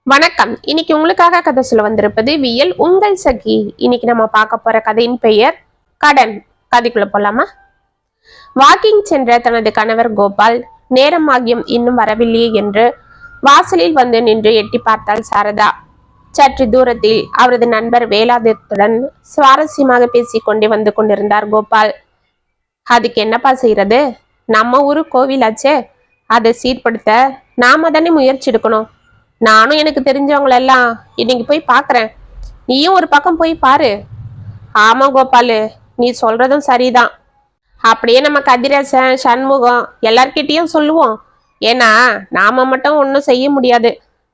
வணக்கம். இன்னைக்கு உங்களுக்காக கதை சொல்ல வந்திருப்பது வியல் உங்கள் சகி. இன்னைக்கு நம்ம பார்க்க போற கதையின் பெயர் கடன். கதைக்குள்ள போலாமா? வாக்கிங் சென்ற தனது கணவர் கோபால் நேரமாகியும் இன்னும் வரவில்லையே என்று வாசலில் வந்து நின்று எட்டி பார்த்தாள் சாரதா. சற்று தூரத்தில் அவரது நண்பர் வேலாதித்துடன் சுவாரஸ்யமாக பேசிக்கொண்டே வந்து கொண்டிருந்தார் கோபால். அதுக்கு என்னப்பா செய்யறது? நம்ம ஊரு கோவிலாச்சே, அதை சீர்படுத்த நாம தானே முயற்சி எடுக்கணும். நானும் எனக்கு தெரிஞ்சவங்களெல்லாம் இன்னைக்கு போய் பார்க்குறேன். நீயும் ஒரு பக்கம் போய் பாரு. ஆமா கோபாலு, நீ சொல்றதும் சரிதான். அப்படியே நம்ம கதிரேசன் சண்முகம் எல்லார்கிட்டையும் சொல்லுவோம். ஏன்னா நாம மட்டும் ஒன்றும் செய்ய முடியாது.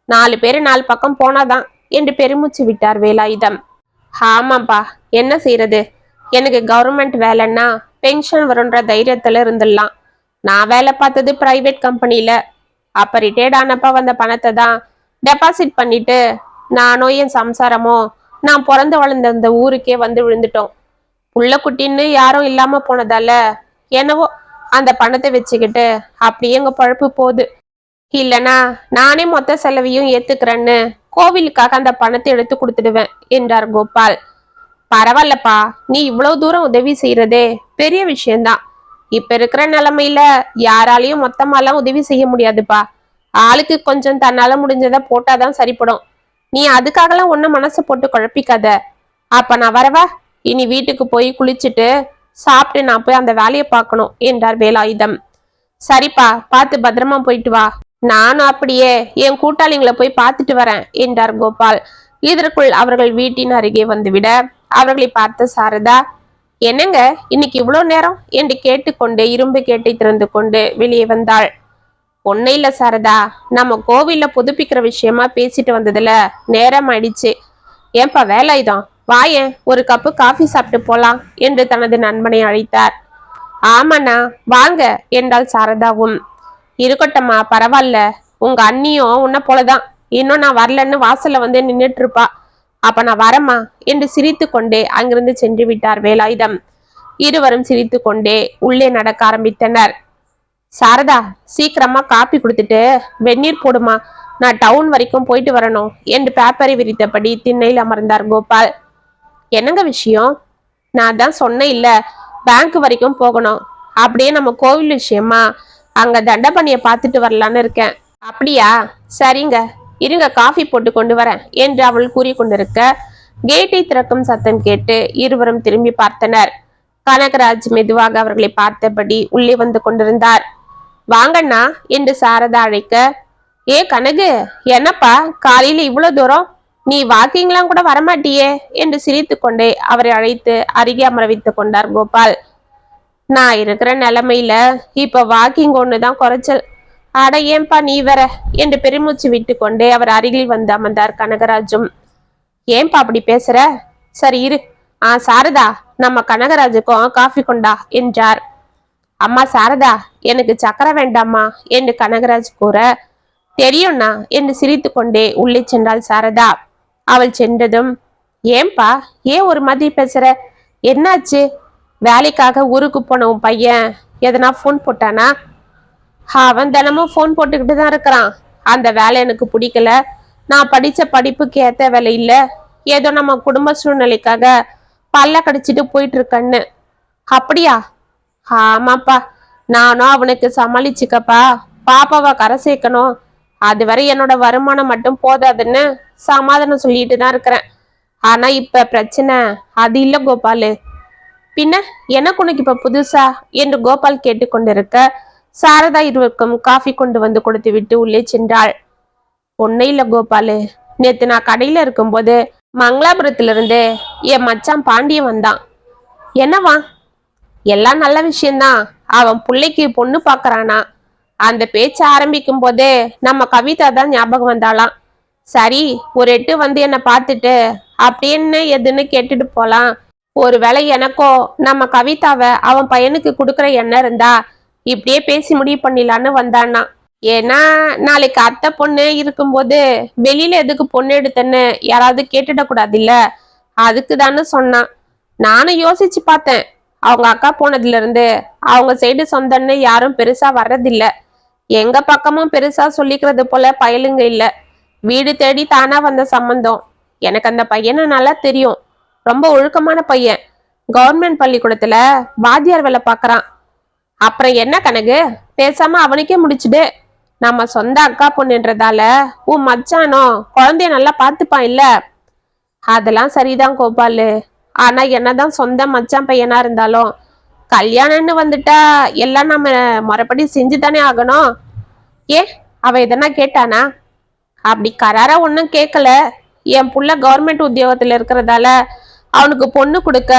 4 பேர் 4 பக்கம் போனாதான் என்று பெருமூச்சு விட்டார் வேலாயுதம். ஆமாப்பா, என்ன செய்யறது? எனக்கு கவர்மெண்ட் வேலைன்னா பென்ஷன் வரும்ன்ற தைரியத்துல இருந்துடலாம். நான் வேலை பார்த்தது பிரைவேட் கம்பெனியில. அப்ப ரிட்டையர்ட் ஆனப்ப வந்த பணத்தை தான் டெபாசிட் பண்ணிட்டு நானும் என் சம்சாரமோ நான் பிறந்து வளர்ந்த இந்த ஊருக்கே வந்து விழுந்துட்டோம். புள்ள குட்டின்னு யாரும் இல்லாம போனதால என்னவோ அந்த பணத்தை வச்சுக்கிட்டு அப்படியே எங்க பழப்பு போகுது. இல்லைனா நானே மொத்த செலவையும் ஏத்துக்கிறேன்னு கோவிலுக்காக அந்த பணத்தை எடுத்து கொடுத்துடுவேன் என்றார் கோபால். பரவாயில்லப்பா, நீ இவ்வளவு தூரம் உதவி செய்யறதே பெரிய விஷயம்தான். இப்ப இருக்கிற நிலைமையில யாராலையும் மொத்தமாலாம் உதவி செய்ய முடியாதுப்பா. ஆளுக்கு கொஞ்சம் தன்னால முடிஞ்சதை போட்டாதான் சரிப்படும். நீ அதுக்காகலாம் ஒன்னும் மனசு போட்டு குழப்பிக்காத. அப்ப நான் வரவா? இனி வீட்டுக்கு போய் குளிச்சுட்டு சாப்பிட்டு நான் போய் அந்த வேலையை பார்க்கணும் என்றார் வேலாயுதம். சரிப்பா, பார்த்து பத்திரமா போயிட்டு வா. நானும் அப்படியே என் கூட்டாளிங்களை போய் பார்த்துட்டு வரேன் என்றார் கோபால். இதற்குள் அவர்கள் வீட்டின் அருகே வந்துவிட அவர்களை பார்த்த சாரதா, என்னங்க இன்னைக்கு இவ்வளவு நேரம் என்று கேட்டுக்கொண்டு இரும்பு கேட்டை திறந்து கொண்டு வெளியே வந்தாள். ஒன்னும் இல்ல சாரதா, நம்ம கோவில்ல புதுப்பிக்கிற விஷயமா பேசிட்டு வந்ததுல நேரம் ஆயிடுச்சு. ஏன்பா வேலாயுதம், வாயேன், ஒரு கப்பு காஃபி சாப்பிட்டு போலாம் என்று தனது நண்பனை அழைத்தார். ஆமாண்ணா வாங்க என்றாள் சாரதாவும். இருக்கட்டம்மா, பரவாயில்ல. உங்க அண்ணியும் உன்ன போலதான். இன்னும் நான் வரலன்னு வாசல்ல வந்து நின்றுட்டு இருப்பா. அப்ப நான் வரமா என்று சிரித்து கொண்டே அங்கிருந்து சென்று விட்டார் வேலாயுதம். இருவரும் சிரித்து கொண்டே உள்ளே நடக்க ஆரம்பித்தனர். சாரதா, சீக்கிரமா காப்பி கொடுத்துட்டு வெந்நீர் போடுமா, நான் டவுன் வரைக்கும் போயிட்டு வரணும் என்று பேப்பரை விரித்தபடி திண்ணையில் அமர்ந்தார் கோபால். என்னங்க விஷயம்? நான் தான் சொன்னேன் இல்ல, பேங்க் வரைக்கும் போகணும். அப்படியே நம்ம கோவில் விஷயமா அங்க தண்டபணிய பார்த்துட்டு வரலான்னு இருக்கேன். அப்படியா? சரிங்க, இருங்க காஃபி போட்டு கொண்டு வரேன் என்று அவள் கூறிக்கொண்டிருக்க கேட்டை திறக்கும் சத்தம் கேட்டு இருவரும் திரும்பி பார்த்தனர். கனகராஜ் மெதுவாக அவர்களை பார்த்தபடி உள்ளே வந்து கொண்டிருந்தார். வாங்கண்ணா என்று சாரதா அழைக்க, ஏ கனகு, என்னப்பா காலையில இவ்வளவு தூரம்? நீ வாக்கிங்லாம் கூட வரமாட்டியே என்று சிரித்து கொண்டே அவரை அழைத்து அருகே அமர வைத்துக் கொண்டார் கோபால். நான் இருக்கிற நிலைமையில இப்ப வாக்கிங் ஒண்ணுதான் குறைச்சல். அட ஏன்பா நீ வர என்று பெருமூச்சு விட்டு கொண்டே அவர் அருகில் வந்து அமர்ந்தார் கனகராஜும். ஏன்பா அப்படி பேசுற? சரி இரு. சாரதா, நம்ம கனகராஜுக்கும் காஃபி கொண்டா என்றார். அம்மா சாரதா, எனக்கு சக்கரை வேண்டாமா என்று கனகராஜ் கூற, தெரியும்னா என்று சிரித்து கொண்டே உள்ளே சென்றாள் சாரதா. அவள் சென்றதும், ஏன்பா ஏன் ஒரு மாதிரி பேசுற? என்னாச்சு? வேலைக்காக ஊருக்கு போன உன் பையன் எதனா போன் போட்டானா? அவன் தினமும் போன் போட்டுக்கிட்டு தான் இருக்கிறான். அந்த வேலை எனக்கு பிடிக்கல. நான் படிச்ச படிப்புக்கு ஏத்த வேலை இல்ல, ஏதோ நம்ம குடும்ப சூழ்நிலைக்காக பல்ல கடிச்சிட்டு போயிட்டு இருக்கன்னு. அப்படியா? ஆமாப்பா, நானும் அவனுக்கு சமாளிச்சுக்கப்பா, பாப்பாவை கரை சேர்க்கணும், அதுவரை என்னோட வருமானம் மட்டும் போதாதுன்னு சமாதானம் சொல்லிட்டு தான் இருக்கிறேன். ஆனா இப்ப பிரச்சனை அது இல்ல கோபாலு. பின்ன எனக்கு உனக்கு இப்ப புதுசா என்று கோபால் கேட்டுக்கொண்டிருக்க சாரதா இருவருக்கும் காஃபி கொண்டு வந்து கொடுத்து விட்டு உள்ளே சென்றாள். ஒன்னே இல்ல கோபாலு, நேத்து நான் கடையில இருக்கும்போது மங்களாபுரத்துல இருந்து என் மச்சான் பாண்டியன் வந்தான். என்னவா? எல்லாம் நல்ல விஷயம்தான். அவன் பிள்ளைக்கு பொண்ணு பாக்குறானா. அந்த பேச்ச ஆரம்பிக்கும் போதே நம்ம கவிதா தான் ஞாபகம் வந்தாலாம். சரி, ஒரு எட்டு வந்து என்னை பார்த்துட்டு அப்படின்னு எதுன்னு கேட்டுட்டு போலாம். ஒருவேளை எனக்கோ நம்ம கவிதாவை அவன் பையனுக்கு கொடுக்குற எண்ணம் இருந்தா இப்படியே பேசி முடிவு பண்ணிடலான்னு வந்தானா. ஏன்னா நாளைக்கு அத்தை பொண்ணு இருக்கும்போது வெளியில எதுக்கு பொண்ணு எடுத்தேன்னு யாராவது கேட்டுடக்கூடாது இல்ல, அதுக்கு தானே சொன்னான். நானும் யோசிச்சு பார்த்தேன். அவங்க அக்கா போனதுல இருந்து அவங்க சைடு சொந்தன்னு யாரும் பெருசா வர்றதில்ல. எங்க பக்கமும் பெருசா சொல்லிக்கிறது போல பயலுங்க இல்ல. வீடு தேடி தானா வந்த சம்பந்தம். எனக்கு அந்த பையனை நல்லா தெரியும். ரொம்ப ஒழுக்கமான பையன். கவர்மெண்ட் பள்ளிக்கூடத்துல வாத்தியார் வேலை பார்க்கறான். அப்புறம் என்ன கணக்கு, பேசாம அவனுக்கே முடிச்சுடு. நம்ம சொந்த அக்கா பொண்ணுன்றதால உன் மச்சானோ குழந்தைய நல்லா பார்த்துப்பான் இல்ல? அதெல்லாம் சரிதான் கோபாலு. ஆனா என்னதான் சொந்த மச்சான் பையனா இருந்தாலும் கல்யாணம்னு வந்துட்டா எல்லாம் நம்ம மறுபடி செஞ்சு தானே ஆகணும். ஏ, அவ எதனா கேட்டானா? அப்படி கராரா ஒன்றும் கேட்கல. என் புள்ள கவர்மெண்ட் உத்தியோகத்துல இருக்கிறதால அவனுக்கு பொண்ணு கொடுக்க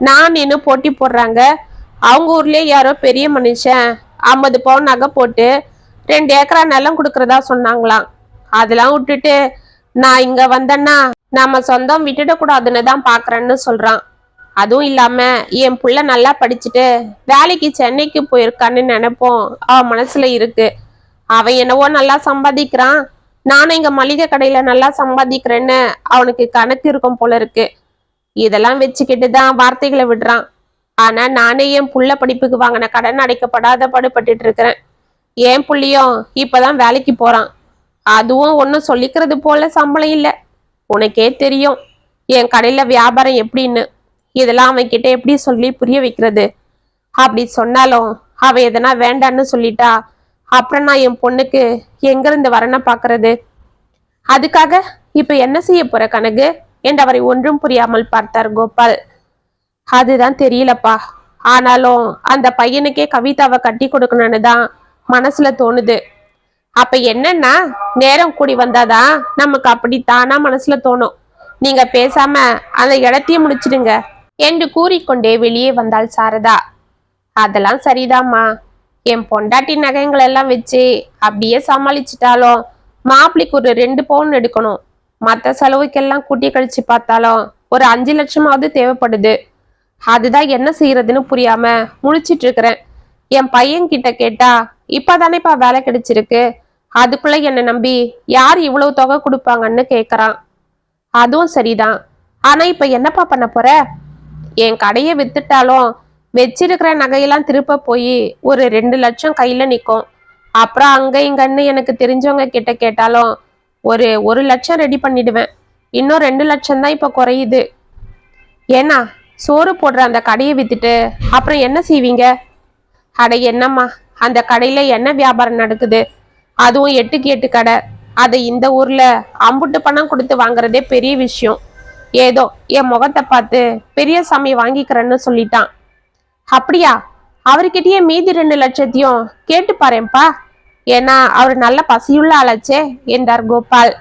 நான் இன்னும் போட்டி போடுறாங்க. அவங்க ஊர்லயே யாரோ பெரிய மனுஷன் 50 பவுன் நகை போட்டு 2 ஏக்கரா நிலம் கொடுக்கறதா சொன்னாங்களாம். அதெல்லாம் விட்டுட்டு நான் இங்க வந்தேன்னா நம்ம சொந்தம் விட்டுடக்கூடாதுன்னு தான் பாக்குறேன்னு சொல்றான். அதுவும் இல்லாம என் புள்ள நல்லா படிச்சுட்டு வேலைக்கு சென்னைக்கு போயிருக்கான்னு நினைப்போம் அவன் மனசுல இருக்கு. அவன் என்னவோ நல்லா சம்பாதிக்கிறான், நானும் இங்க மளிகை கடையில நல்லா சம்பாதிக்கிறேன்னு அவனுக்கு கணக்கு இருக்கும் போல இருக்கு. இதெல்லாம் வச்சுக்கிட்டு தான் வார்த்தைகளை விடுறான். ஆனா நானே என் புள்ள படிப்புக்கு வாங்கின கடன் அடைக்கப்படாத பாடுபட்டு இருக்கிறேன். என் புள்ளியும் இப்பதான் வேலைக்கு போறான். அதுவும் ஒன்னும் சொல்லிக்கிறது போல சம்பளம் இல்லை. உனக்கே தெரியும் என் கடையில வியாபாரம் எப்படின்னு. இதெல்லாம் அவன் கிட்ட எப்படி சொல்லி புரிய வைக்கிறது? அப்படி சொன்னாலும் அவ எதனா வேண்டான்னு சொல்லிட்டா அப்புறம் நான் என் பொண்ணுக்கு எங்கிருந்து வரன பாக்குறது? அதுக்காக இப்ப என்ன செய்ய போற கணக்கு என்று அவரை ஒன்றும் புரியாமல் பார்த்தார் கோபால். அதுதான் தெரியலப்பா. ஆனாலும் அந்த பையனுக்கே கவிதாவை கட்டி கொடுக்கணும்னு தான் மனசுல தோணுது. அப்ப என்னன்னா நேரம் கூடி வந்தாதான் நமக்கு அப்படி தானா மனசுல தோணும். நீங்க பேசாம அந்த இடத்தையும் முடிச்சிடுங்க என்று கூறிக்கொண்டே வெளியே வந்தாள் சாரதா. அதெல்லாம் சரிதாம்மா. என் பொண்டாட்டி நகைங்கள் எல்லாம் வச்சு அப்படியே சமாளிச்சிட்டாலும் மாப்பிள்ளைக்கு ஒரு 2 பவுன் எடுக்கணும். மற்ற செலவுக்கெல்லாம் கூட்டி கழிச்சு பார்த்தாலும் ஒரு 5 லட்சமாவது தேவைப்படுது. அதுதான் என்ன செய்யறதுன்னு புரியாம முழிச்சிட்டு இருக்கிறேன். என் பையன் கிட்ட கேட்டா இப்பதானேப்பா வேலை கிடைச்சிருக்கு, அதுக்குள்ள என்னை நம்பி யார் இவ்வளவு தொகை கொடுப்பாங்கன்னு கேக்குறான். அதுவும் சரிதான். ஆனா இப்ப என்னப்பா பண்ண போற? என் கடையை வித்துட்டாலும் வச்சிருக்கிற நகையெல்லாம் திருப்ப போய் ஒரு 2 லட்சம் கையில நிற்கும். அப்புறம் அங்க இங்கன்னு எனக்கு தெரிஞ்சவங்க கிட்ட கேட்டாலும் ஒரு 1 லட்சம் ரெடி பண்ணிடுவேன். இன்னும் 2 லட்சம் தான் இப்ப குறையுது. ஏன்னா சோறு போடுற அந்த கடையை வித்துட்டு அப்புறம் என்ன செய்வீங்க? அட என்னம்மா, அந்த கடையில என்ன வியாபாரம் நடக்குது? அதுவும் 8க்கு 8 கடை. அதை இந்த ஊர்ல அம்புட்டு பணம் கொடுத்து வாங்குறதே பெரிய விஷயம். ஏதோ என் முகத்தை பார்த்து பெரிய சாமி வாங்கிக்கிறேன்னு சொல்லிட்டான். அப்படியா? அவர்கிட்டயே மீதி 2 லட்சத்தையும் கேட்டு பாருப்பா. ஏன்னா அவர் நல்ல பசியுள்ள ஆளாச்சே என்றார் கோபால்.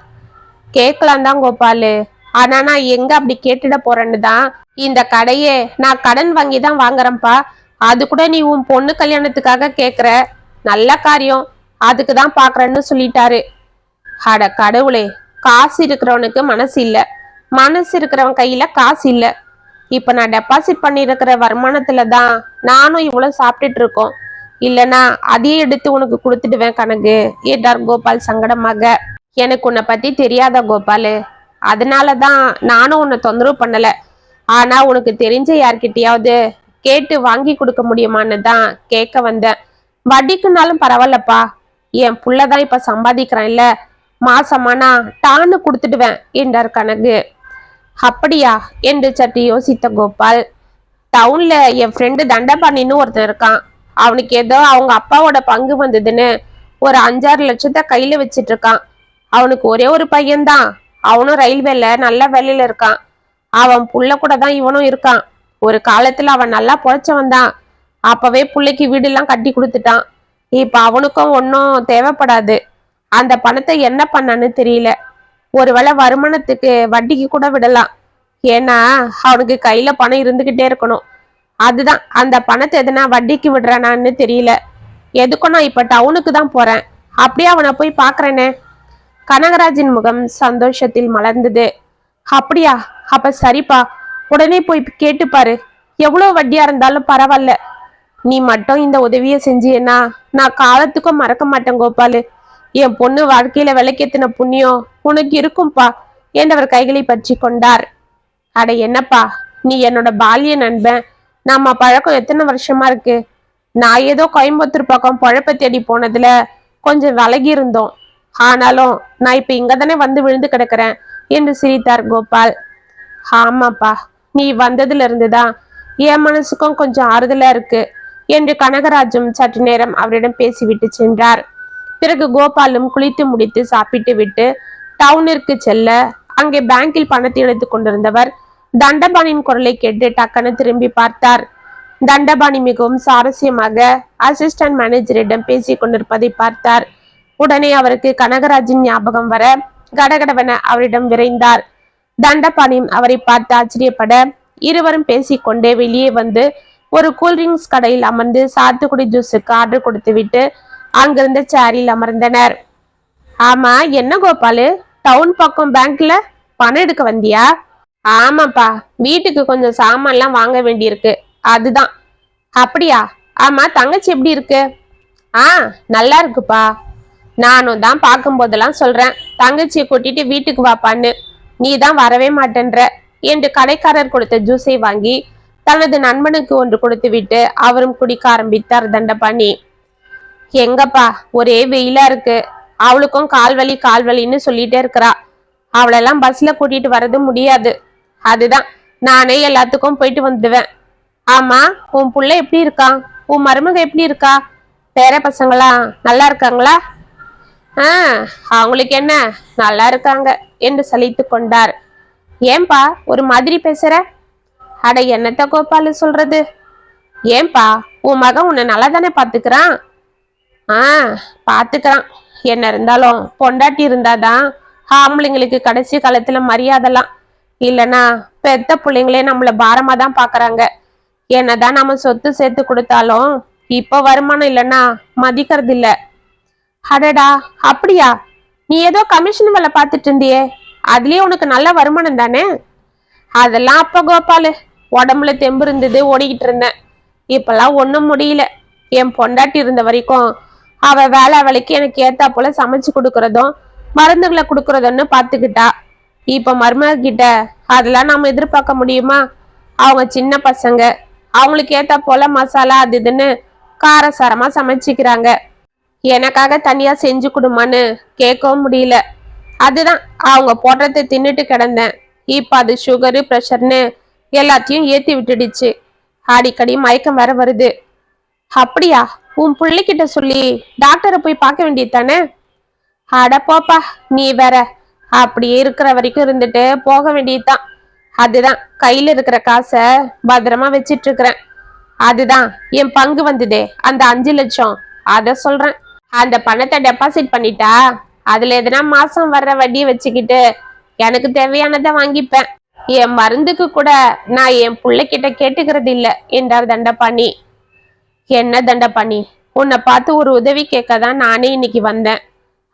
கேட்கலாம் தான் கோபாலு. ஆனா நான் எங்க அப்படி கேட்டுட போறேன்னு தான் இந்த கடையே நான் கடன் வாங்கி தான் வாங்குறேன்ப்பா. அது கூட நீ உன் பொண்ணு கல்யாணத்துக்காக கேக்குற. நல்ல காரியம், அதுக்கு தான் பாக்குறேன்னு சொல்லிட்டாரு. அட கடவுளே, காசு இருக்கிறவனுக்கு மனசு இல்ல, மனசு இருக்கிறவன் கையில காசு இல்ல. இப்ப நான் டெபாசிட் பண்ணிருக்கிற வருமானத்துல தான் நானும் இவ்வளவு சாப்பிட்டுட்டு இருக்கோம். இல்லனா அதையே எடுத்து உனக்கு கொடுத்துடுவேன் கணக்கு என்றார் கோபால் சங்கடமாக. எனக்கு உன்னை பத்தி தெரியாத கோபாலு, அதனாலதான் நானும் உன்னை தொந்தரவு பண்ணல. ஆனா உனக்கு தெரிஞ்ச யார்கிட்டயாவது கேட்டு வாங்கி கொடுக்க முடியுமான்னு தான் கேட்க வந்தேன். வட்டிக்குனாலும் பரவாயில்லப்பா, என் புள்ளதான் இப்ப சம்பாதிக்கிறான் இல்ல, மாசமானா டான்னு கொடுத்துடுவேன் என்றார் கனகு. அப்படியா என்று சற்று யோசித்த கோபால், டவுன்ல என் ஃப்ரெண்டு தண்டபாணின்னு ஒருத்தன் இருக்கான். அவனுக்கு ஏதோ அவங்க அப்பாவோட பங்கு வந்ததுன்னு ஒரு 5-6 லட்சத்தை கையில வச்சிட்டு இருக்கான். அவனுக்கு ஒரே ஒரு பையன்தான். அவனும் ரயில்வேல நல்ல வேலையில இருக்கான். அவன் புள்ள கூட தான் இவனும் இருக்கான். ஒரு காலத்துல அவன் நல்லா பொழைச்சவன் தான். அப்பவே பிள்ளைக்கு வீடு எல்லாம் கட்டி கொடுத்துட்டான். இப்ப அவனுக்கும் ஒன்னும் தேவைப்படாது. அந்த பணத்தை என்ன பண்ணான்னு தெரியல. ஒருவேளை வருமானத்துக்கு வட்டிக்கு கூட விடலாம். ஏன்னா அவனுக்கு கையில பணம் இருந்துகிட்டே இருக்கணும். அதுதான் அந்த பணத்தை எதனா வட்டிக்கு விடுறானான்னு தெரியல. எதுக்கும் நான் இப்ப டவுனுக்கு தான் போறேன். அப்படியே அவனை போய் பாக்குறேனே. கனகராஜின் முகம் சந்தோஷத்தில் மலர்ந்தது. அப்படியா? அப்ப சரிப்பா, உடனே போய் கேட்டுப்பாரு. எவ்வளவு வட்டியா இருந்தாலும் பரவாயில்ல. நீ மட்டும் இந்த உதவியை செஞ்சியன்னா நான் காலத்துக்கும் மறக்க மாட்டேன் கோபாலு. என் பொண்ணு வாழ்க்கையில விளக்கேத்தின புண்ணியம் உனக்கு இருக்கும்பா என்றவர் கைகளை பற்றி கொண்டார். அட என்னப்பா, நீ என்னோட பால்ய நண்பன். நம்ம பழக்கம் எத்தனை வருஷமா இருக்கு. நான் ஏதோ கோயம்புத்தூர் பக்கம் பழப்ப தேடி போனதுல கொஞ்சம் விலகி இருந்தோம். ஆனாலும் நான் இப்ப இங்க தானே வந்து விழுந்து கிடக்குறேன் என்று சிரித்தார் கோபால். ஆமாப்பா, நீ வந்ததுல இருந்துதான் என் மனசுக்கும் கொஞ்சம் ஆறுதலா இருக்கு என்று கனகராஜும் சற்று நேரம் அவரிடம் பேசிவிட்டு சென்றார். பிறகு கோபாலும் குளித்து முடித்து சாப்பிட்டு விட்டு டவுனிற்கு செல்ல அங்கே பேங்கில் பணத்தை எடுத்துக் கொண்டிருந்தவர் தண்டபாணியின் குரலை கேட்டு டக்குன்னு திரும்பி பார்த்தார். தண்டபாணி மிகவும் சுவாரஸ்யமாக அசிஸ்டன்ட் மேனேஜரிடம் பேசிக் கொண்டிருப்பதை பார்த்தார். உடனே அவருக்கு கனகராஜின் ஞாபகம் வர கடகடவென அவரிடம் விரைந்தார். தண்டபாணியும் அவரை பார்த்து ஆச்சரியப்பட இருவரும் பேசிக்கொண்டே வெளியே வந்து ஒரு கூல்ட்ரிங்க்ஸ் கடையில் அமர்ந்து சாத்துக்குடி ஜூஸுக்கு ஆர்டர் கொடுத்து விட்டு அங்கிருந்த சேரில் அமர்ந்தனர். ஆமா, என்ன கோபாலு, டவுன் பக்கம் பேங்க்ல பணம் எடுக்க வந்தியா? ஆமாப்பா, வீட்டுக்கு கொஞ்சம் சாமான்லாம் வாங்க வேண்டியிருக்கு, அதுதான். அப்படியா? ஆமா, தங்கச்சி எப்படி இருக்கு? ஆ, நல்லா இருக்குப்பா. நானும் தான் பார்க்கும் போதெல்லாம் சொல்றேன், தங்கச்சியை கூட்டிட்டு வீட்டுக்கு வாப்பான்னு. நீ தான் வரவே மாட்டேன்ற என்று கடைக்காரர் கொடுத்த ஜூஸை வாங்கி தனது நண்பனுக்கு ஒன்று கொடுத்து விட்டு அவரும் குடிக்க ஆரம்பித்தார் தண்டபாணி. எங்கப்பா, ஒரே வெயிலா இருக்கு. அவளுக்கும் கால்வலின்னு சொல்லிட்டே இருக்கிறா. அவளெல்லாம் பஸ்ல கூட்டிட்டு வர்றது முடியாது. அதுதான் நானே எல்லாத்துக்கும் போயிட்டு வந்துடுவேன். ஆமா, உன் புள்ள எப்படி இருக்கான்? உன் மருமக எப்படி இருக்கா? பேர பசங்களா நல்லா இருக்காங்களா? அவங்களுக்கு என்ன, நல்லா இருக்காங்க என்று சலித்து கொண்டார். ஏன்பா ஒரு மாதிரி பேசுற? அட, என்னத்த கோபாலு சொல்றது? ஏன்பா, உன் மகன் உன்னை நல்லா தானே பாத்துக்கிறான்? பாத்துக்கிறான். என்ன இருந்தாலும் பொண்டாட்டி இருந்தாதான் ஆம்பளைங்களுக்கு கடைசி காலத்துல மரியாதைலாம். இல்லைன்னா பெத்த பிள்ளைங்களே நம்மள பாரமா தான் பாக்குறாங்க. என்னதான் நம்ம சொத்து சேர்த்து கொடுத்தாலும் இப்ப வருமானம் இல்லைன்னா மதிக்கிறது இல்ல. அடடா, அப்படியா? நீ ஏதோ கமிஷன் வேலை பார்த்துட்டு இருந்தியே, அதுலயே உனக்கு நல்ல வருமானம் தானே? அதெல்லாம் அப்ப கோபாலு, உடம்புல தெம்பு இருந்தது, ஓடிக்கிட்டு இருந்தேன். இப்பெல்லாம் ஒண்ணும் முடியல. என் பொண்டாட்டி இருந்த வரைக்கும் அவ வேலைக்கு எனக்கு ஏத்தா போல சமைச்சு கொடுக்கறதும் மருந்துகளை கொடுக்கறதுன்னு பாத்துக்கிட்டா. இப்ப மருமக கிட்ட அதெல்லாம் நாம எதிர்பார்க்க முடியுமா? அவங்க சின்ன பசங்க, அவங்களுக்கு ஏத்தா போல மசாலா அது இதுன்னு காரசாரமா சமைச்சிக்கிறாங்க. எனக்காக தனியா செஞ்சு கொடுமான்னு கேட்கவும் முடியல. அதுதான் அவங்க போடுறதை தின்னுட்டு கிடந்தேன். இப்ப அது சுகரு பிரஷர்னு எல்லாத்தையும் ஏத்தி விட்டுடுச்சு. அடிக்கடி மயக்கம் வேற வருது. அப்படியா? உன் பிள்ளைகிட்ட சொல்லி டாக்டரை போய் பார்க்க வேண்டியது தானே? அட போப்பா, நீ வேற. அப்படியே இருக்கிற வரைக்கும் இருந்துட்டு போக வேண்டியதுதான். அதுதான் கையில இருக்கிற காசை பத்திரமா வச்சிட்டு இருக்கிறேன். அதுதான் என் பங்கு வந்ததே, அந்த 5 லட்சம், அத சொல்றேன். அந்த பணத்தை டெபாசிட் பண்ணிட்டா அதுல எதனா மாசம் வர்ற வட்டியை வச்சுக்கிட்டு எனக்கு தேவையானதை வாங்கிப்பேன். என் மருந்துக்கு கூட நான் என் பிள்ளைகிட்ட கேட்டுக்கிறது இல்லை என்றார் தண்டபாணி. என்ன தண்டபாணி, உன்னை பார்த்து ஒரு உதவி கேட்க தான் நானே இன்னைக்கு வந்தேன்.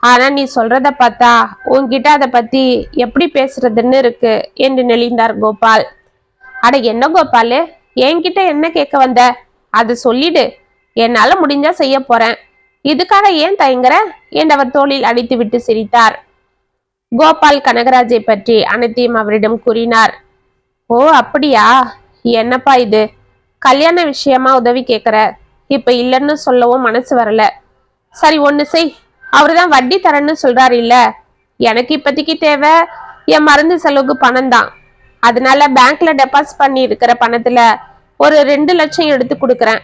ஆனா நீ சொல்றத பார்த்தா உன்கிட்ட அதை பத்தி எப்படி பேசுறதுன்னு இருக்கு என்று நெளிந்தார் கோபால். அட என்ன கோபாலு, என்கிட்ட என்ன கேட்க வந்த? அது சொல்லிடு, என்னால முடிஞ்சா செய்ய போறேன். இதுக்காக ஏன் தயங்குற என்றவர் தோளில் அடித்து விட்டு சிரித்தார். கோபால் கனகராஜை பற்றி அனைத்தையும் அவரிடம் கூறினார். ஓ அப்படியா? என்னப்பா இது, கல்யாண விஷயமா உதவி கேட்கிற? இப்ப இல்லைன்னு சொல்லவும் மனசு வரல. சரி, ஒண்ணு செய். அவருதான் வட்டி தரேன்னு சொல்றாரு இல்ல. எனக்கு இப்போதைக்கு தேவை என் மருந்து செலவுக்கு பணம் தான். அதனால பேங்க்ல டெபாசிட் பண்ணி இருக்கிற பணத்துல ஒரு 2 லட்சம் எடுத்து கொடுக்குறேன்.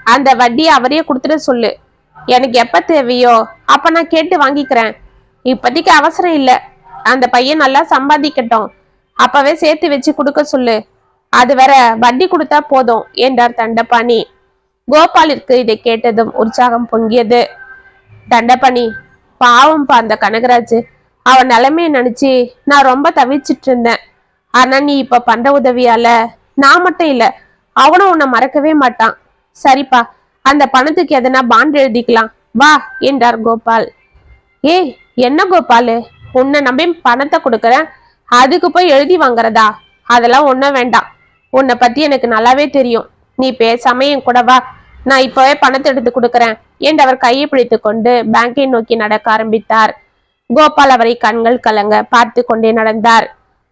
அந்த வட்டியை அவரையே கொடுத்துட சொல்லு. எனக்கு எப்ப தேவையோ அப்ப நான் கேட்டு வாங்கிக்கிறேன். இப்போதைக்கு அவசரம் இல்லை. அந்த பையன் நல்லா சம்பாதிக்கட்டும், அப்பவே சேர்த்து வச்சு கொடுக்க சொல்லு. அது வேற வட்டி கொடுத்தா போதும் என்றார் தண்டபாணி. கோபாலிற்கு இதை கேட்டதும் உற்சாகம் பொங்கியது. தண்டபாணி, பாவம்பா அந்த கனகராஜ். அவன் நிலைமையை நினைச்சு நான் ரொம்ப தவிச்சிட்டு இருந்தேன். ஆனா நீ இப்ப பண்ற உதவியால நான் மட்டும் இல்ல, அவனும் உன்னை மறக்கவே மாட்டான். சரிப்பா, அந்த பணத்துக்கு எதனா பாண்ட் எழுதிக்கலாம் வா என்றார் கோபால். ஏய், என்ன கோபாலு, உன்னை நம்பி பணத்தை கொடுக்கறேன், அதுக்கு போய் எழுதி வாங்குறதா? அதெல்லாம் ஒன்றும் வேண்டாம். உன்னை பத்தி எனக்கு நல்லாவே தெரியும். நீ பேசாம என் கூட வா, நான் இப்பவே பணத்தை எடுத்து கொடுக்கறேன் என்று அவர் கையை பிடித்து கொண்டு பேங்கை நோக்கி நடக்க ஆரம்பித்தார். கோபால் அவரை கண்கள் கலங்க பார்த்து கொண்டே நடந்தார்.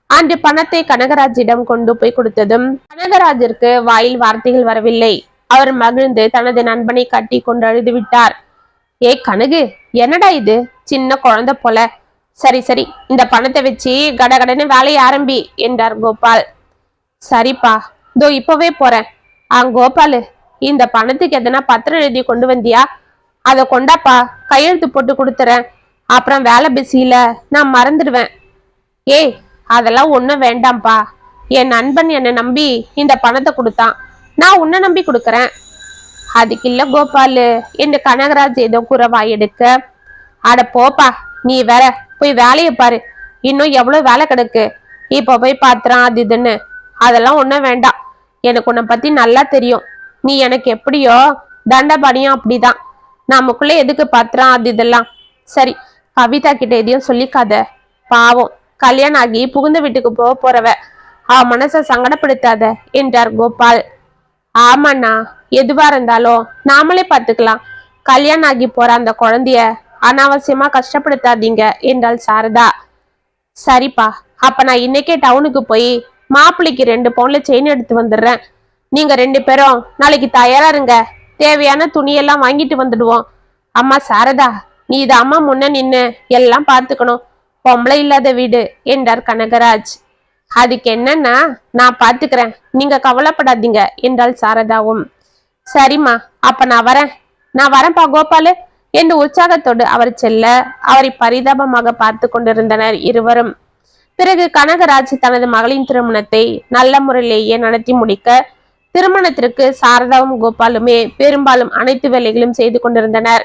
அன்று பணத்தை கனகராஜிடம் கொண்டு போய் கொடுத்ததும் கனகராஜிற்கு வாயில் வார்த்தைகள் வரவில்லை. அவர் மகிழ்ந்து தனது நண்பனை கட்டி கொண்டு அழுது விட்டார். ஏய் கனகு, என்னடா இது சின்ன குழந்தை போல. சரி சரி, இந்த பணத்தை வச்சு கடகடன்னு வேலையை ஆரம்பி என்றார் கோபால். சரிப்பா, இதோ இப்பவே போறேன். கோபாலு, இந்த பணத்துக்கு எதனா பத்திரம் எழுதி கொண்டு வந்தியா? அதை கொண்டாப்பா, கையெழுத்து போட்டு கொடுத்துறேன். அப்புறம் வேலை பிஸியில நான் மறந்துடுவேன். ஏய், அதெல்லாம் ஒன்றும் வேண்டாம்ப்பா. என் நண்பன் என்னை நம்பி இந்த பணத்தை கொடுத்தான், நான் உன்னை நம்பி கொடுக்குறேன். அதுக்கு இல்ல கோபாலு என்று கனகராஜ் ஏதோ குறவாய் எடுக்க, அட போப்பா, நீ வேற போய் வேலையை பாரு. இன்னும் எவ்வளவு வேலை கிடக்கு. இப்ப போய் பாத்துறான் அது இதுன்னு அதெல்லாம் ஒன்றும் வேண்டாம். எனக்கு உன்னை பத்தி நல்லா தெரியும். நீ எனக்கு எப்படியோ தண்டபாணியும் அப்படிதான். நமக்குள்ள எதுக்கு பாத்துறான் அது இதெல்லாம். சரி, கவிதா கிட்ட எதையும் சொல்லிக்காத. பாவம், கல்யாணம் ஆகி புகுந்த வீட்டுக்கு போக போறவ. அவ மனசை சங்கடப்படுத்தாத என்றார் கோபால். ஆமாண்ணா, எதுவா இருந்தாலும் நாமளே பார்த்துக்கலாம். கல்யாணம் ஆகி போற அந்த குழந்தைய அனாவசியமா கஷ்டப்படுத்தாதீங்க என்றாள் சாரதா. சரிப்பா, அப்ப நான் இன்னைக்கே டவுனுக்கு போய் மாப்பிள்ளைக்கு 2 பவுன்ல செயின் எடுத்து வந்துடுறேன். நீங்க 2 பேரும் நாளைக்கு தயாரா இருங்க. தேவையான துணியெல்லாம் வாங்கிட்டு வந்துடுவோம். அம்மா சாரதா, நீ இது அம்மா முன்ன நின்னு எல்லாம் பார்த்துக்கணும். பொம்பளை இல்லாத வீடு என்றார் கனகராஜ். அதுக்கு என்னன்னா நான் பாத்துக்கிறேன், நீங்க கவலைப்படாதீங்க என்றாள் சாரதாவும். சரிம்மா, அப்ப நான் வரேன்பா கோபாலு என்று உற்சாகத்தோடு அவர் செல்ல அவரை பரிதாபமாக பார்த்து கொண்டிருந்தனர் இருவரும். பிறகு கனகராஜ் தனது மகளின் திருமணத்தை நல்ல முறையிலேயே நடத்தி முடிக்க திருமணத்திற்கு சாரதாவும் கோபாலுமே பெரும்பாலும் அனைத்து வேலைகளும் செய்து கொண்டிருந்தனர்.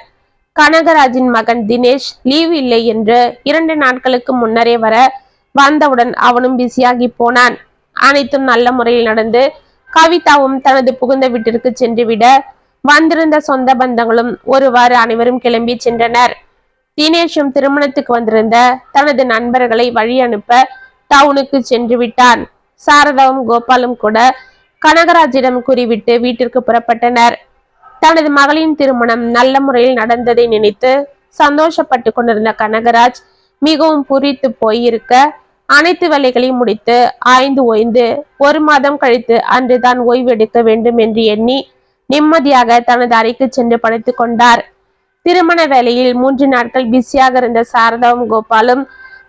கனகராஜின் மகன் தினேஷ் லீவ் இல்லை என்று 2 நாட்களுக்கு முன்னரே வந்தவுடன் அவனும் பிஸியாகி போனான். அனைத்தும் நல்ல முறையில் நடந்து கவிதாவும் தனது புகுந்த வீட்டிற்கு சென்று விட வந்திருந்த சொந்த பந்தங்களும் ஒருவாறு அனைவரும் கிளம்பி சென்றனர். தினேஷும் திருமணத்துக்கு வந்திருந்த தனது நண்பர்களை வழி அனுப்ப டவுனுக்கு சென்று விட்டான். சாரதாவும் கோபாலும் கூட கனகராஜிடம் கூறிவிட்டு வீட்டிற்கு புறப்பட்டனர். தனது மகளின் திருமணம் நல்ல முறையில் நடந்ததை நினைத்து சந்தோஷப்பட்டு கொண்டிருந்த கனகராஜ் மிகவும் பூரித்து போயிருக்க அனைத்து வேலைகளையும் முடித்து ஆய்ந்து ஓய்ந்து 1 மாதம் கழித்து அன்றுதான் ஓய்வு எடுக்க வேண்டும் என்று எண்ணி நிம்மதியாக தனது அறைக்கு சென்று படுத்துக் கொண்டார். திருமண வேலையில் 3 நாட்கள் பிஸியாக இருந்த சாரதாவும் கோபாலும்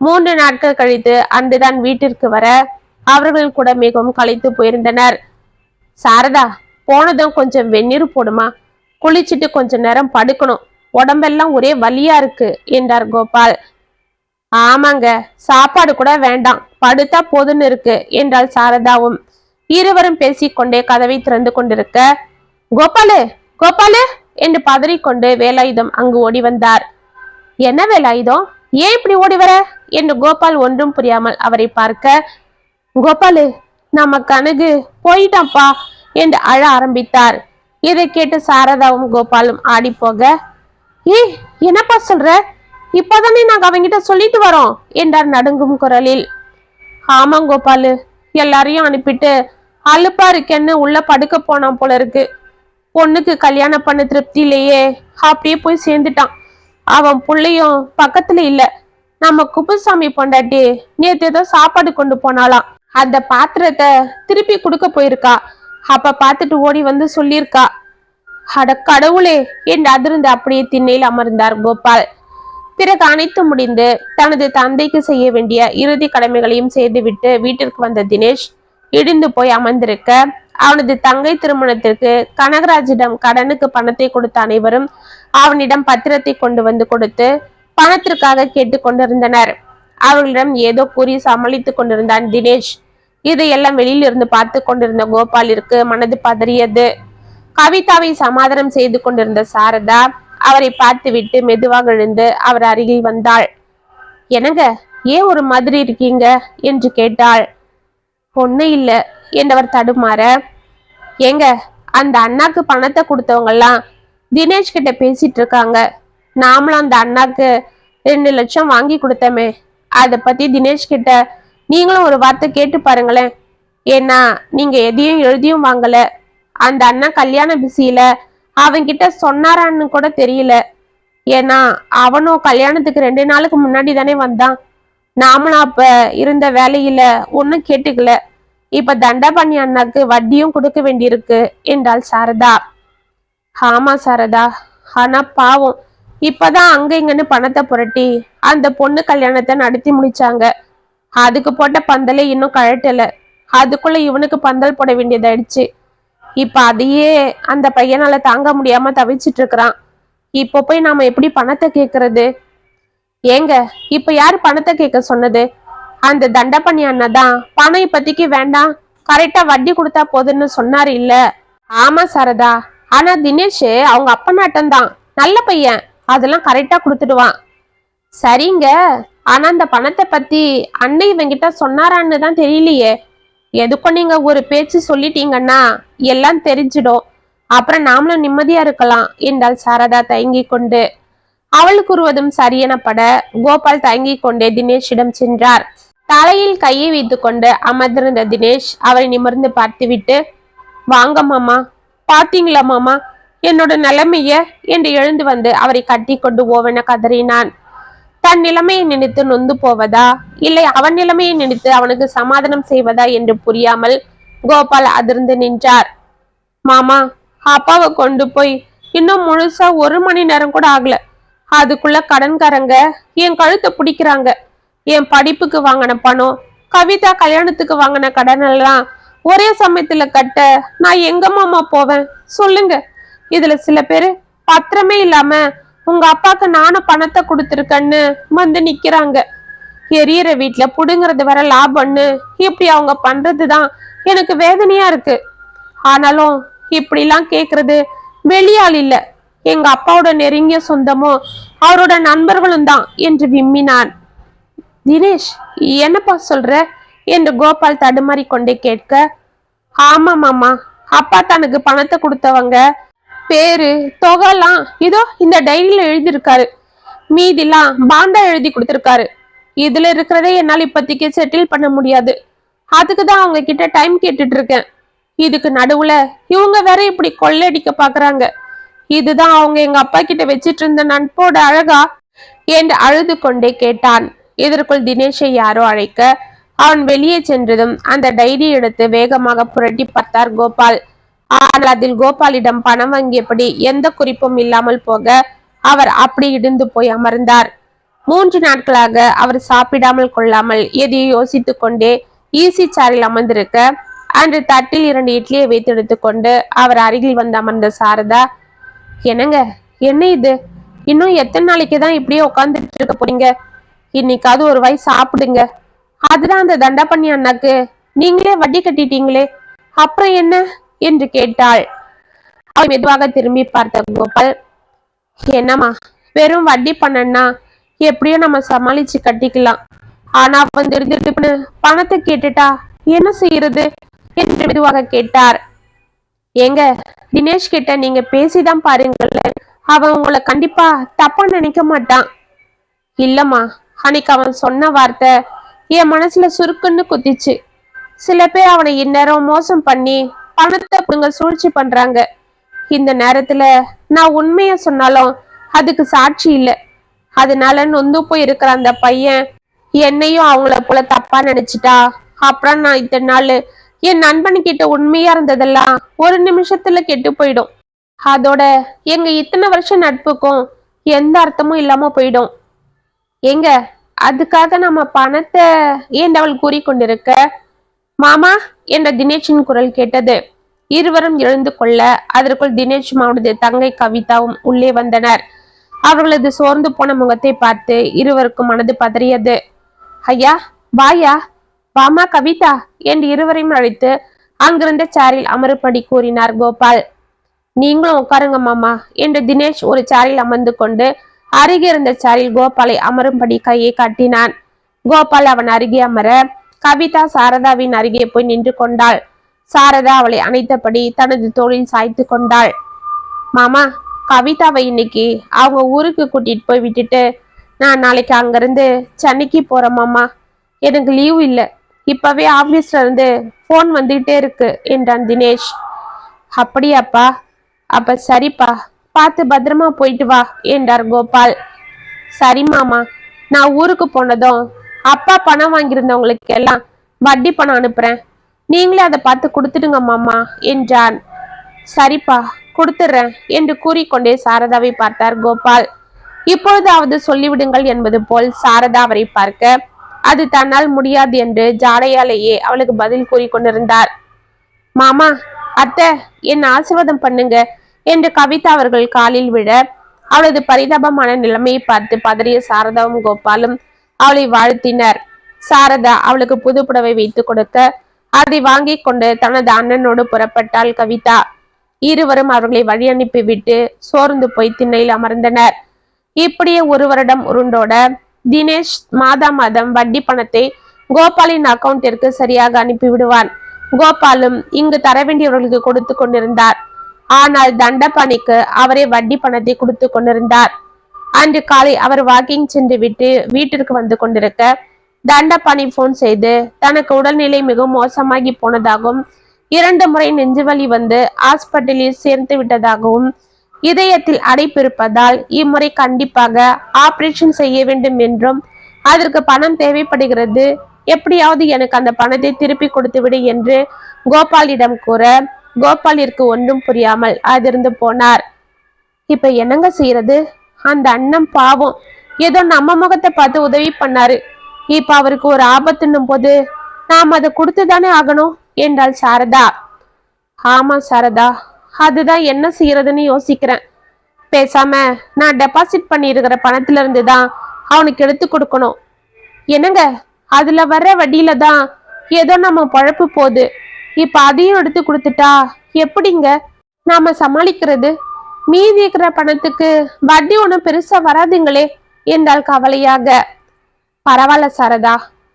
3 நாட்கள் கழித்து அன்றுதான் வீட்டிற்கு வர அவர்கள் கூட மிகவும் களைத்து போயிருந்தனர். சாரதா, போனதும் கொஞ்சம் வெந்நீர் போடுமா, குளிச்சுட்டு கொஞ்ச நேரம் படுக்கணும், உடம்பெல்லாம் ஒரே வலியா இருக்கு என்றார் கோபால். ஆமாங்க, சாப்பாடு கூட வேண்டாம், படுத்தா போதுன்னு இருக்கு என்றாள் சாரதாவும். இருவரும் பேசிக்கொண்டே கதவை திறந்து கொண்டிருக்க, கோபாலு கோபாலு என்று பதறிக்கொண்டு வேலாயுதம் அங்கு ஓடி வந்தார். என்ன வேலாயுதம், ஏன் இப்படி ஓடி வர என்று கோபால் ஒன்றும் புரியாமல் அவரை பார்க்க, கோபாலு, நம்ம கனகு போயிட்டான்ப்பா என்று அழ ஆரம்பித்தார். இதை கேட்டு சாரதாவும் கோபாலும் ஆடி போக, ஏய் என்னப்பா சொல்ற, இப்பதானே நாங்க அவங்கிட்ட சொல்லிட்டு வரோம் என்றார் நடுங்கும் குரலில். ஆமாம் கோபாலு, எல்லாரையும் அனுப்பிட்டு அலுப்பா இருக்கேன்னு உள்ள படுக்க போனான் போல இருக்கு. பொண்ணுக்கு கல்யாணம் பண்ண திருப்தியிலேயே அப்படியே போய் சேர்ந்துட்டான். அவன் புள்ளையும் பக்கத்துல இல்ல. நம்ம குப்புசாமி பொண்டாட்டி நேத்து ஏதோ சாப்பாடு கொண்டு போனாலாம், அந்த பாத்திரத்தை திருப்பி கொடுக்க போயிருக்கா. அப்ப பார்த்துட்டு ஓடி வந்து சொல்லியிருக்கா. அட கடவுளே என்று அதிர்ந்து அப்படியே திண்ணையில் அமர்ந்தார் கோபால். பிறகு அனைத்து முடிந்து தனது தந்தைக்கு செய்ய வேண்டிய இறுதி கடமைகளையும் செய்துவிட்டு வீட்டிற்கு வந்த தினேஷ் இடிந்து போய் அமர்ந்திருக்க, அவனது தங்கை திருமணத்திற்கு கனகராஜிடம் கடனுக்கு பணத்தை கொடுத்த அனைவரும் அவனிடம் பத்திரத்தை கொண்டு வந்து கொடுத்து பணத்திற்காக கேட்டு கொண்டிருந்தனர். அவர்களிடம் ஏதோ கூறி சமாளித்துக் கொண்டிருந்தான் தினேஷ். இதையெல்லாம் வெளியில் இருந்து பார்த்து கொண்டிருந்த கோபாலிற்கு மனது பதறியது. கவிதாவை சமாதானம் செய்து கொண்டிருந்த சாரதா அவரை பார்த்துவிட்டு மெதுவாக எழுந்து அவர் அருகில் வந்தாள். என்னங்க, ஏன் ஒரு மாதிரி இருக்கீங்க என்று கேட்டாள். ஒண்ணு இல்ல என்றவர் தடுமாற, ஏங்க, அந்த அண்ணாக்கு பணத்தை கொடுத்தவங்க எல்லாம் தினேஷ் கிட்ட பேசிட்டு இருக்காங்க. நாமளும் அந்த அண்ணாக்கு 2 லட்சம் வாங்கி கொடுத்தமே, அதை பத்தி தினேஷ் கிட்ட நீங்களும் ஒரு வார்த்தை கேட்டு பாருங்களேன். ஏன்னா நீங்க எதையும் எழுதியும் வாங்கல. அந்த அண்ணா கல்யாண பிஸியில அவன்கிட்ட சொன்னாரான்னு கூட தெரியல. ஏன்னா அவனும் கல்யாணத்துக்கு 2 நாளுக்கு முன்னாடி தானே வந்தான். நாமளும் அப்ப இருந்த வேலையில ஒன்னும் கேட்டுக்கல. இப்ப தண்டபாணி அண்ணாக்கு வட்டியும் கொடுக்க வேண்டியிருக்கு என்றாள் சாரதா. ஆமா சாரதா, ஆனா பாவம், இப்பதான் அங்க இங்கன்னு பணத்தை புரட்டி அந்த பொண்ணு கல்யாணத்தை நடத்தி முடிச்சாங்க. அதுக்கு போட்ட பந்தலே இன்னும் கழட்டல. அதுக்குள்ள இவனுக்கு பந்தல் போட வேண்டியதாயிடுச்சு. இப்ப அதையே அந்த பையனால தாங்க முடியாம தவிச்சிட்டு இருக்கிறான். இப்ப போய் நாம எப்படி பணத்தை கேக்குறது? ஏங்க, இப்ப யாரு பணத்தை கேட்க சொன்னது? அந்த தண்டபணி அண்ணாதான் பணம் இப்பத்திக்கு வேண்டாம், கரெக்டா வட்டி கொடுத்தா போதுன்னு சொன்னாரு இல்ல? ஆமா சாரதா, ஆனா தினேஷ் அவங்க அப்பனாட்டம் தான், நல்ல பையன், அதெல்லாம் கரெக்டா கொடுத்துடுவான். சரிங்க, ஆனா அந்த பணத்தை பத்தி அன்னை இவங்கிட்ட சொன்னாரான்னு தான் தெரியலையே. எதுக்கும் நீங்க ஒரு பேச்சு சொல்லிட்டீங்கன்னா எல்லாம் தெரிஞ்சிடும், அப்புறம் நாமளும் நிம்மதியா இருக்கலாம் என்றாள் சாரதா தயங்கி கொண்டு. அவள் கூறுவதும் சரியெனப்பட கோபால் தயங்கிக் கொண்டே தினேஷிடம் சென்றார். தலையில் கையை வைத்துக் கொண்டு அமர்ந்திருந்த தினேஷ் அவரை நிமிர்ந்து பார்த்துவிட்டு, வாங்க மாமா, பாத்தீங்களா மாமா என்னோட நிலைமைய என்று எழுந்து வந்து அவரை கட்டி கொண்டு ஓவென கதறினான். தன் நிலைமையை நினைத்து நொந்து போவதா, இல்லை அவன் நிலைமையை நினைத்து அவனுக்கு சமாதானம் செய்வதா என்று புரியாமல் கோபால் அதிர்ந்து நின்றார். மாமா, அப்பாவை கொண்டு போய் இன்னும் முழுசா 1 மணி நேரம் கூட ஆகல, அதுக்குள்ள கடன்காரங்க என் கழுத்தை பிடிக்கிறாங்க. என் படிப்புக்கு வாங்கின பணம், கவிதா கல்யாணத்துக்கு வாங்கின கடன் எல்லாம் ஒரே சமயத்துல கட்ட நான் எங்க மாமா போவேன் சொல்லுங்க? இதுல சில பேரு பத்திரமே இல்லாம உங்க அப்பாக்கு நானும் பணத்தை கொடுத்துருக்கேன்னு வந்து நிக்கிறாங்க. எரியற வீட்டுல புடுங்கிறது வர லாபம்னு இப்படி அவங்க பண்றதுதான் எனக்கு வேதனையா இருக்கு. ஆனாலும் இப்படிலாம் கேக்குறது வெளியாள் இல்ல, எங்க அப்பாவோட நெருங்கிய சொந்தமோ அவரோட நண்பர்களும் தான் என்று விம்மினான். தினேஷ், என்னப்பா சொல்ற என்று கோபால் தடுமாறி கொண்டே கேட்க, ஆமா மாமா, அப்பா தனக்கு பணத்தை கொடுத்தவங்க பேரு தொகைலாம் இதோ இந்த டைரியில எழுதியிருக்காரு, மீதிலாம் பாண்டா எழுதி கொடுத்திருக்காரு. இதுல இருக்கிறதே என்னால் இப்பத்திக்கு செட்டில் பண்ண முடியாது, அதுக்குதான் அவங்க கிட்ட டைம் கேட்டுட்டு இருக்கேன். இதுக்கு நடுவுல இவங்க வேற இப்படி கொள்ளையடிக்க பாக்குறாங்க. இதுதான் அவங்க எங்க அப்பா கிட்ட வச்சிட்டு இருந்த நட்போட அழகா என்று அழுது கொண்டே கேட்டான். இதற்குள் தினேஷை யாரோ அழைக்க அவன் வெளியே சென்றதும் அந்த டைரி எடுத்து வேகமாக புரட்டி பார்த்தார் கோபால். ஆனால் அதில் கோபாலிடம் பணம் வாங்கியபடி எந்த குறிப்பும் இல்லாமல் போக அவர் அப்படி இடிந்து போய் அமர்ந்தார். 3 நாட்களாக அவர் சாப்பிடாமல் கொள்ளாமல் எதையோ யோசித்துக் கொண்டே ஈசி சாரில் அமர்ந்திருக்க, அன்று தட்டில் 2 இட்லியை வைத்து எடுத்துக்கொண்டு அவர் அருகில் வந்து அமர்ந்த சாரதா, என்னங்க, என்ன இது, இன்னும் எத்தனை நாளைக்கு தான் இப்படியே உட்காந்துட்டு இருக்க போறீங்க? இன்னைக்காவது ஒரு வாய் சாப்பிடுங்க. அதுதான் அந்த தண்டபண்ணி அண்ணாக்கு நீங்களே வட்டி கட்டிட்டீங்களே, அப்புறம் என்ன என்று கேட்டாள். அவள் மெதுவாக திரும்பி பார்த்த கோபால், என்னம்மா, வெறும் வட்டி பண்ணனா எப்படியோ நம்ம சமாளிச்சு கட்டிக்கலாம், ஆனா வந்து திடுதிப்புன்னு பணத்தை கேட்டுட்டா என்ன செய்யறது என்று மெதுவாக கேட்டார். ஏங்க, தினேஷ் கிட்ட நீங்க பேசிதான் பாருங்களேன், அவன் உங்களை கண்டிப்பா தப்பா நினைக்க மாட்டான். இல்லம்மா, அன்னைக்கு அவன் சொன்ன வார்த்தை என் மனசுல சுருக்குன்னு குத்திச்சு. சில பேர் அவனை இந்நேரம் மோசம் பண்ணி பணத்தை புடுங்க சூழ்ச்சி பண்றாங்க. இந்த நேரத்துல நான் உண்மைய சொன்னாலும் அதுக்கு சாட்சி இல்லை. அதனால நொந்து போய் இருக்கிற அந்த பையன் என்னையும் அவங்கள போல தப்பா நினைச்சிட்டா அப்புறம் நான் இத்தனை நாள் என் நண்பன் கிட்ட உண்மையா இருந்ததெல்லாம் ஒரு நிமிஷத்துல கெட்டு போயிடும். அதோட எங்க இத்தனை வருஷம் நட்புக்கும் எந்த அர்த்தமும் இல்லாம போயிடும். எங்க, அதுக்காக நம்ம பணத்தை ஏண்டவள் கூறிக்கொண்டிருக்க? மாமா என்ற தினேஷின் குரல் கேட்டது. இருவரும் எழுந்து கொள்ள அதற்குள் தினேஷ் அவனது தங்கை கவிதாவும் உள்ளே வந்தனர். அவர்களது சோர்ந்து போன முகத்தை பார்த்து இருவருக்கும் மனது பதறியது. ஐயா, வாயா, வாமா கவிதா என்று இருவரையும் அழைத்து அங்கிருந்த சேரில் அமரும்படி கூறினார் கோபால். நீங்களும் உட்காருங்க மாமா என்று தினேஷ் ஒரு சேரில் அமர்ந்து கொண்டு அருகே இருந்த சேரில் கோபாலை அமரும்படி கையை காட்டினான். கோபால் அவன் அருகே அமர கவிதா சாரதாவின் அருகே போய் நின்று கொண்டாள். சாரதா அவளை அணைத்தபடி தனது தோளில் சாய்த்து கொண்டாள். மாமா, கவிதாவை இன்னைக்கு அவங்க ஊருக்கு கூட்டிட்டு போய் விட்டுட்டு நான் நாளைக்கு அங்கிருந்து சென்னைக்கு போறேன் மாமா. எனக்கு லீவ் இல்லை, இப்பவே ஆபீஸ்ல இருந்து போன் வந்துகிட்டே இருக்கு என்றான் தினேஷ். அப்படியாப்பா, அப்ப சரிப்பா, பார்த்து பத்திரமா போயிட்டு வா என்றார் கோபால். சரி மாமா, நான் ஊருக்கு போனதும் அப்பா பணம் வாங்கியிருந்தவங்களுக்கு எல்லாம் வட்டி பணம் அனுப்புறேன், நீங்களே அதை பார்த்து கொடுத்துடுங்க மாமா என்றான். சரிப்பா, கொடுத்துடுறேன் என்று கூறிக்கொண்டே சாரதாவை பார்த்தார் கோபால். இப்பொழுதாவது சொல்லிவிடுங்கள் என்பது போல் சாரதா அவரை பார்க்க அது தன்னால் முடியாது என்று ஜாடையாலேயே அவளுக்கு பதில் கூறி கொண்டிருந்தார். மாமா, அத்தை, என் ஆசீர்வாதம் பண்ணுங்க என்று கவிதா அவர்கள் காலில் விழ அவளது பரிதாபமான நிலைமையை பார்த்து பதறிய சாரதாவும் கோபாலும் அவளை வாழ்த்தினர். சாரதா அவளுக்கு புது புடவை வைத்து கொடுக்க அதை வாங்கி கொண்டு தனது அண்ணனோடு புறப்பட்டாள் கவிதா. இருவரும் அவர்களை வழி அனுப்பிவிட்டு சோர்ந்து போய் திண்ணையில் அமர்ந்தனர். இப்படியே ஒரு வருடம் உருண்டோட தினேஷ் மாதம் வட்டி பணத்தை கோபாலின் அக்கவுண்டிற்கு சரியாக அனுப்பிவிடுவான். கோபாலும் இங்கு தர வேண்டியவர்களுக்கு கொடுத்து கொண்டிருந்தார். ஆனால் தண்டபாணிக்கு அவரே வட்டி பணத்தை கொடுத்து கொண்டிருந்தார். அன்று காலை அவர் வாக்கிங் சென்று விட்டு வீட்டிற்கு வந்து கொண்டிருக்க தண்டபாணி போன் செய்து தனக்கு உடல்நிலை மிகவும் மோசமாகி போனதாகவும் 2 முறை நெஞ்சுவலி வந்து ஹாஸ்பிட்டலில் சேர்த்து விட்டதாகவும் இதயத்தில் அடைப்பு இருப்பதால் இம்முறை கண்டிப்பாக ஆபரேஷன் செய்ய வேண்டும் என்றும் அதற்கு பணம் தேவைப்படுகிறது, எப்படியாவது எனக்கு அந்த பணத்தை திருப்பி கொடுத்து விடு என்று கோபாலிடம் கூற கோபாலிற்கு ஒன்றும் புரியாமல் அதிர்ந்து போனார். இப்ப என்னங்க செய்யறது? அந்த அண்ணன் பாவம் ஏதோ நம்ம முகத்தை பார்த்து உதவி பண்ணாரு. இப்ப அவருக்கு ஒரு ஆபத்துன்னும் போது நாம் அதை கொடுத்துதானே ஆகணும் என்றாள் சாரதா. ஆமா சாரதா, அதுதான் என்ன செய்யறதுன்னு யோசிக்கிறேன். பேசாம நான் டெபாசிட் பண்ணி இருக்கிற பணத்துல இருந்து தான் அவனுக்கு எடுத்து கொடுக்கணும். என்னங்க, அதுல வர்ற வட்டியில தான் ஏதோ நம்ம பழப்பு போகுது. இப்ப அதையும் எடுத்து கொடுத்துட்டா எப்படிங்க நாம சமாளிக்கிறது? மீதி இருக்கிற பணத்துக்கு வட்டி ஒன்றும் பெருசா வராதுங்களே என்றால் கவலையாக. பரவாயில்ல சாரதா,